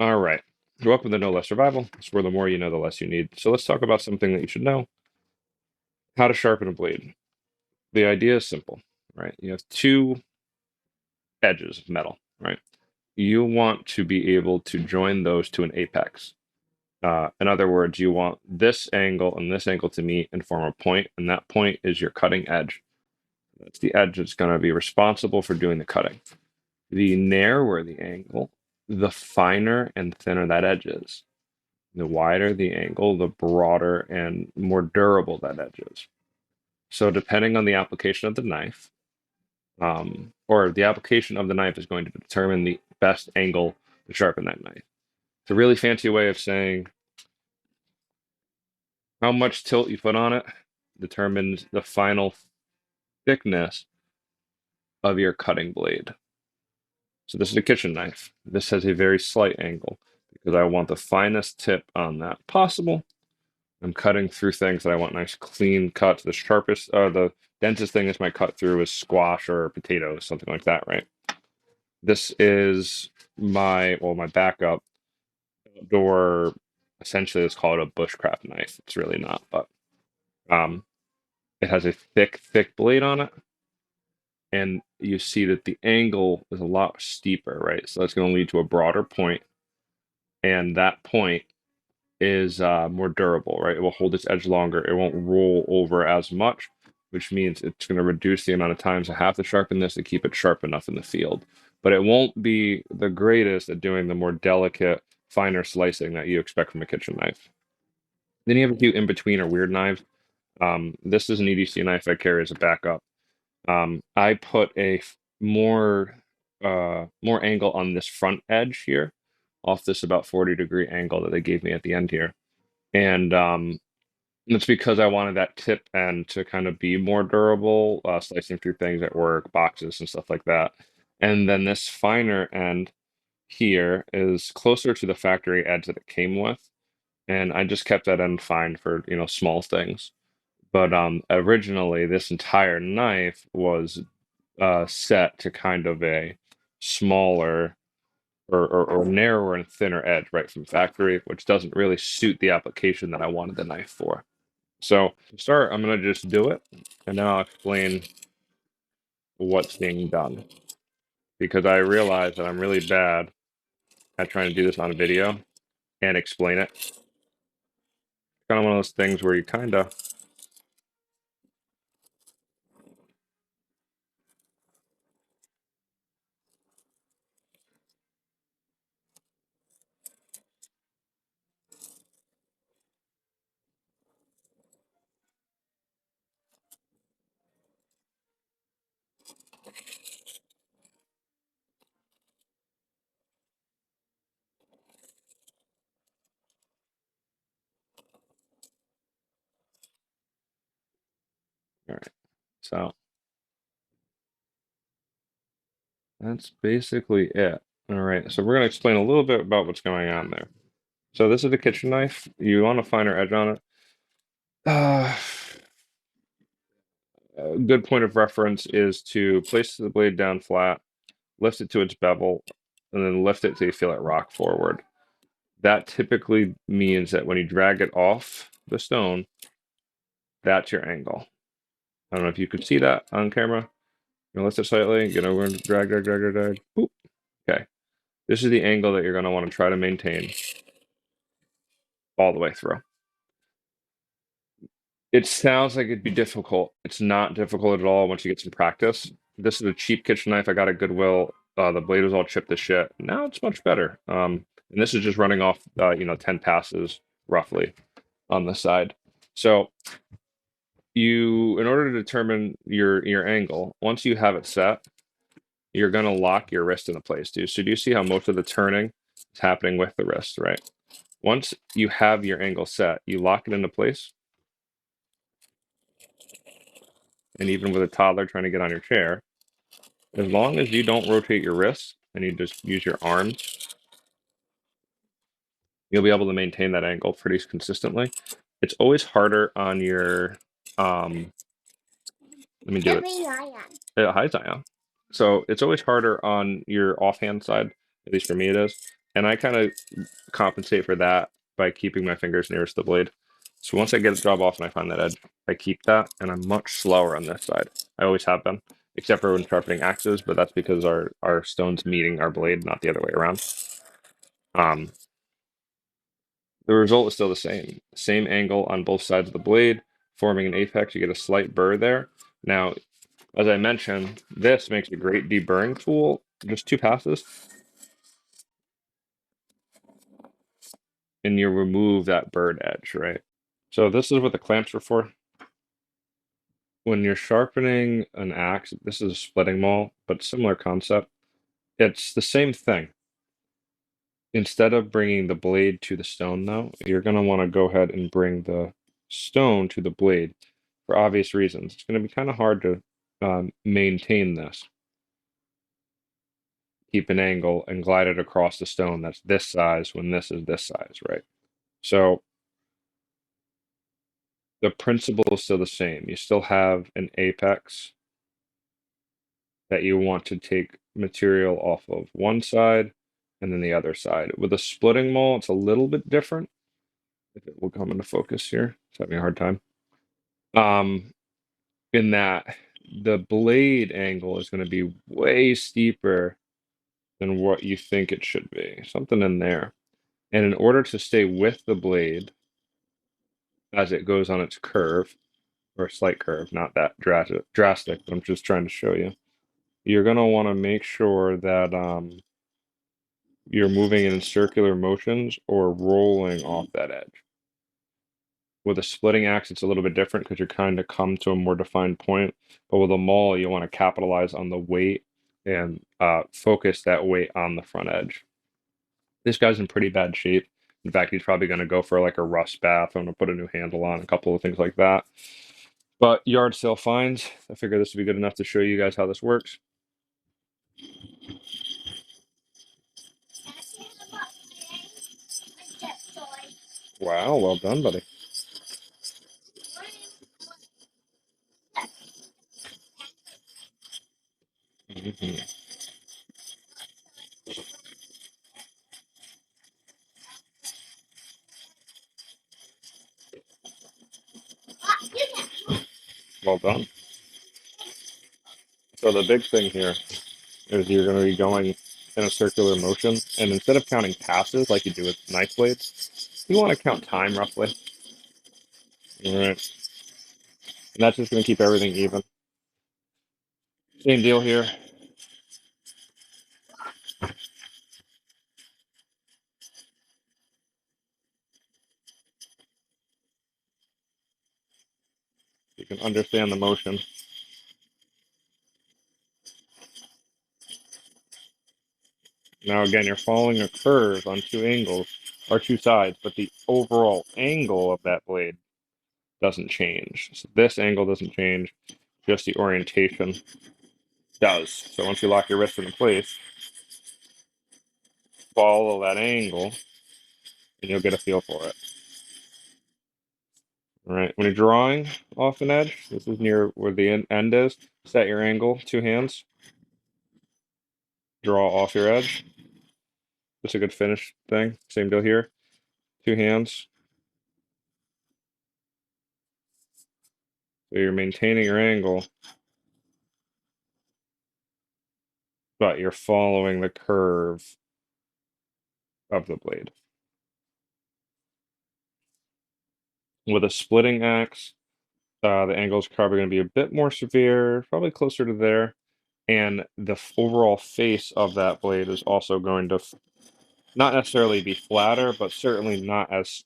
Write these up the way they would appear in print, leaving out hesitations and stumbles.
All right. Welcome to No Less Survival. It's where the more you know, the less you need. So let's talk about something that you should know: how to sharpen a blade. The idea is simple, right? You have two edges of metal, right? You want to be able to join those to an apex. In other words, you want this angle and this angle to meet and form a point, and that point is your cutting edge. That's the edge that's going to be responsible for doing the cutting. The narrower the angle, the finer and thinner that edge is. The wider the angle, the broader and more durable that edge is. So depending on the application of the knife, or the application of the knife is going to determine the best angle to sharpen that knife. It's a really fancy way of saying how much tilt you put on it determines the final thickness of your cutting blade. So this is a kitchen knife. This has a very slight angle because I want the finest tip on that possible. I'm cutting through things that I want nice clean cuts. The sharpest, the densest thing this might cut through is squash or potatoes, something like that, right? This is my backup outdoor. Essentially, it's called a bushcraft knife. It's really not, but um, it has a thick blade on it, and you see that the angle is a lot steeper, right? So that's going to lead to a broader point, and that point is more durable, right? It will hold its edge longer. It won't roll over as much, which means it's going to reduce the amount of times I have to sharpen this to keep it sharp enough in the field. But it won't be the greatest at doing the more delicate, finer slicing that you expect from a kitchen knife. Then you have a few in between or weird knives. This is an EDC knife I carry as a backup. I put a more angle on this front edge here, off this about 40-degree angle that they gave me at the end here. And it's because I wanted that tip end to kind of be more durable, slicing through things at work, boxes and stuff like that. And then this finer end here is closer to the factory edge that it came with. And I just kept that end fine for, small things. But originally, this entire knife was set to kind of a smaller or narrower and thinner edge right from factory, which doesn't really suit the application that I wanted the knife for. So to start, I'm going to just do it, and then I'll explain what's being done. Because I realize that I'm really bad at trying to do this on a video and explain it. Kind of one of those things where you kind of... All right, so that's basically it. All right, so we're going to explain a little bit about what's going on there. So this is a kitchen knife. You want a finer edge on it. Uh, a good point of reference is to place the blade down flat, lift it to its bevel, and then lift it till you feel it rock forward. That typically means that when you drag it off the stone, that's your angle. I don't know if you could see that on camera. I'm gonna lift it slightly, get over and drag. Boop. Okay. This is the angle that you're gonna want to try to maintain all the way through. It sounds like it'd be difficult. It's not difficult at all once you get some practice. This is a cheap kitchen knife I got at Goodwill. The blade was all chipped to shit. Now it's much better. And this is just running off, 10 passes roughly on the side. So in order to determine your angle, once you have it set, you're gonna lock your wrist into place too. So do you see how most of the turning is happening with the wrist, right? Once you have your angle set, you lock it into place. And even with a toddler trying to get on your chair, as long as you don't rotate your wrists and you just use your arms, you'll be able to maintain that angle pretty consistently. It's always harder on your, let me do it. Hi, Zion. So it's always harder on your offhand side, at least for me it is. And I kind of compensate for that by keeping my fingers nearest the blade. So once I get the job off and I find that edge, I keep that, and I'm much slower on this side. I always have been, except for when sharpening axes, but that's because our stone's meeting our blade, not the other way around. The result is still the same. Same angle on both sides of the blade, forming an apex. You get a slight burr there. Now, as I mentioned, this makes a great deburring tool. Just 2 passes, and you remove that burred edge, right? So this is what the clamps are for. When you're sharpening an axe, this is a splitting maul, but similar concept. It's the same thing. Instead of bringing the blade to the stone, though, you're going to want to go ahead and bring the stone to the blade for obvious reasons. It's going to be kind of hard to maintain this. Keep an angle and glide it across the stone that's this size when this is this size, right? So the principle is still the same. You still have an apex that you want to take material off of one side and then the other side. With a splitting maul, it's a little bit different. If it will come into focus here, it's having a hard time. In that the blade angle is going to be way steeper than what you think it should be. Something in there. And in order to stay with the blade as it goes on its curve, or a slight curve, not that drastic, but I'm just trying to show you. You're going to want to make sure that you're moving in circular motions or rolling off that edge. With a splitting axe, it's a little bit different because you're kind of come to a more defined point. But with a maul, you want to capitalize on the weight and focus that weight on the front edge. This guy's in pretty bad shape. In fact, he's probably going to go for like a rust bath. I'm going to put a new handle on, a couple of things like that. But yard sale finds, I figure this would be good enough to show you guys how this works. Wow, well done, buddy. Mhm. Well done. So the big thing here is you're going to be going in a circular motion, and instead of counting passes like you do with knife blades, you want to count time roughly. All right, and that's just going to keep everything even. Same deal here. You can understand the motion. Now again, you're following a curve on two angles, or two sides, but the overall angle of that blade doesn't change. So this angle doesn't change, just the orientation does. So once you lock your wrist into place, follow that angle, and you'll get a feel for it. All right, when you're drawing off an edge, this is near where the end is, set your angle, 2 hands, draw off your edge. That's a good finish thing. Same deal here, 2 hands. So you're maintaining your angle, but you're following the curve of the blade. With a splitting axe, the angle is probably going to be a bit more severe, probably closer to there. And the overall face of that blade is also going to not necessarily be flatter, but certainly not as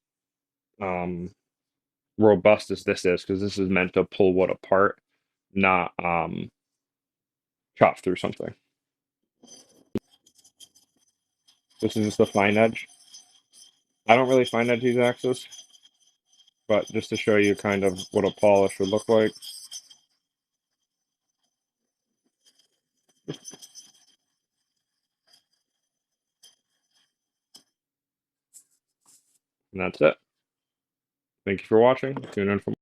robust as this is, because this is meant to pull wood apart, not chop through something. This is just a fine edge. I don't really fine edge these axes, but just to show you kind of what a polish would look like. And that's it. Thank you for watching. Tune in for more.